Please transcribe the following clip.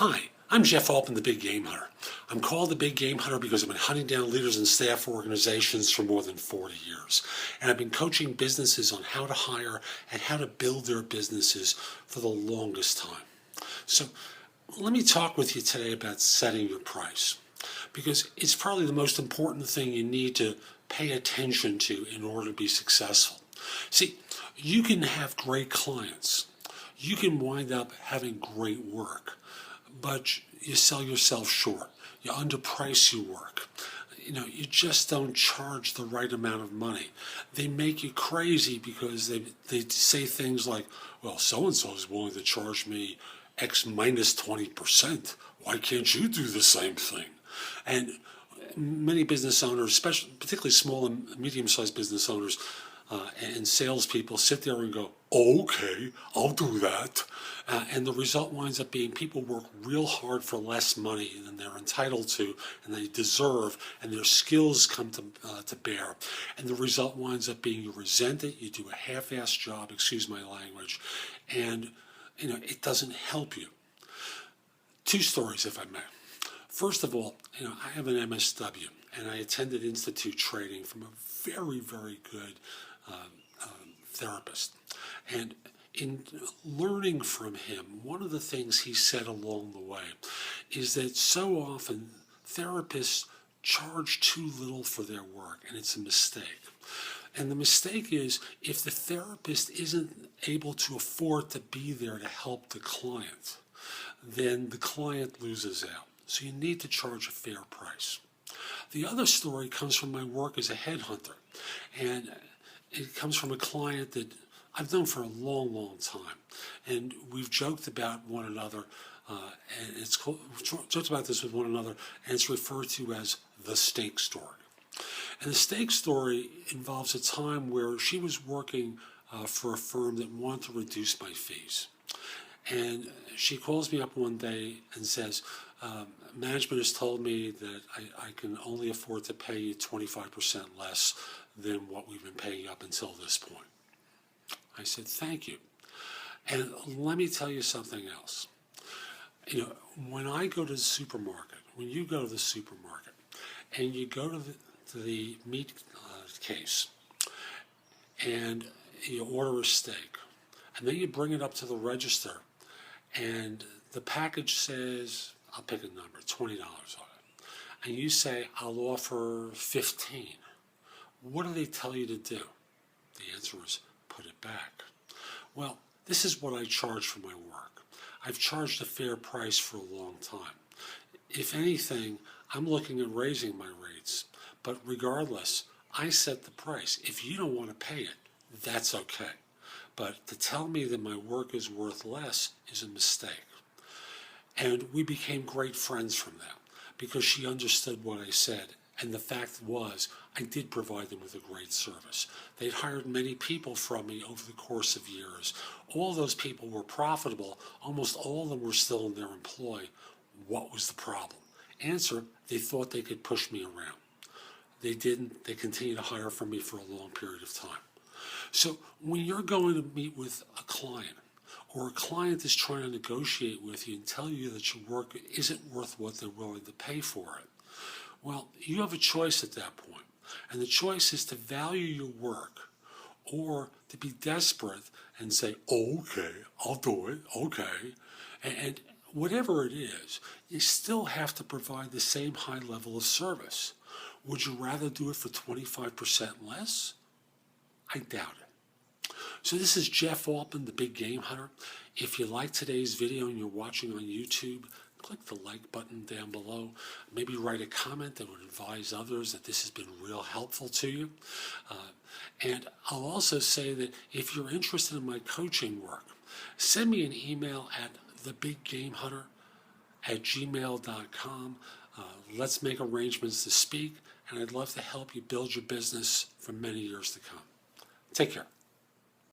Hi, I'm Jeff Altman, the Big Game Hunter. I'm called the Big Game Hunter because I've been hunting down leaders and staff for organizations for more than 40 years. And I've been coaching businesses on how to hire and how to build their businesses for the longest time. So let me talk with you today about setting your price, because it's probably the most important thing you need to pay attention to in order to be successful. See, you can have great clients. You can wind up having great work, but you sell yourself short. You underprice your work. You just don't charge the right amount of money. They make you crazy because they say things like, well, so-and-so is willing to charge me X minus 20%. Why can't you do the same thing? And many business owners, particularly small and medium-sized business owners and salespeople, sit there and go, oh, okay, I'll do that. And the result winds up being people work real hard for less money than they're entitled to and they deserve, and their skills come to bear. And the result winds up being you resent it, you do a half-assed job, excuse my language, and it doesn't help you. Two stories, if I may. First of all, I have an MSW, and I attended Institute training from a very, very good therapist. And in learning from him, one of the things he said along the way is that so often therapists charge too little for their work, and it's a mistake. And the mistake is if the therapist isn't able to afford to be there to help the client, then the client loses out. So you need to charge a fair price. The other story comes from my work as a headhunter, and it comes from a client that I've known for a long, long time, and we've joked about one another, and we've joked about this with one another, and it's referred to as the steak story. And the steak story involves a time where she was working for a firm that wanted to reduce my fees. And she calls me up one day and says, management has told me that I can only afford to pay you 25% less than what we've been paying up until this point. I said, thank you. And let me tell you something else. When I go to the supermarket, when you go to the supermarket and you go to the meat case and you order a steak, and then you bring it up to the register and the package says, I'll pick a number, $20 on it. And you say, I'll offer 15. What do they tell you to do? The answer is, put it back. Well, this is what I charge for my work. I've charged a fair price for a long time. If anything, I'm looking at raising my rates. But regardless, I set the price. If you don't want to pay it, that's okay. But to tell me that my work is worth less is a mistake. And we became great friends from that because she understood what I said. And the fact was, I did provide them with a great service. They'd hired many people from me over the course of years. All those people were profitable. Almost all of them were still in their employ. What was the problem? Answer, they thought they could push me around. They didn't. They continued to hire from me for a long period of time. So when you're going to meet with a client, or a client is trying to negotiate with you and tell you that your work isn't worth what they're willing to pay for it, well, you have a choice at that point. And the choice is to value your work or to be desperate and say, oh, okay, I'll do it, okay. And whatever it is, you still have to provide the same high level of service. Would you rather do it for 25% less? I doubt it. So this is Jeff Altman, the Big Game Hunter. If you like today's video and you're watching on YouTube, click the like button down below. Maybe write a comment that would advise others that this has been real helpful to you. And I'll also say that if you're interested in my coaching work, send me an email at thebiggamehunter@gmail.com. Let's make arrangements to speak, and I'd love to help you build your business for many years to come. Take care.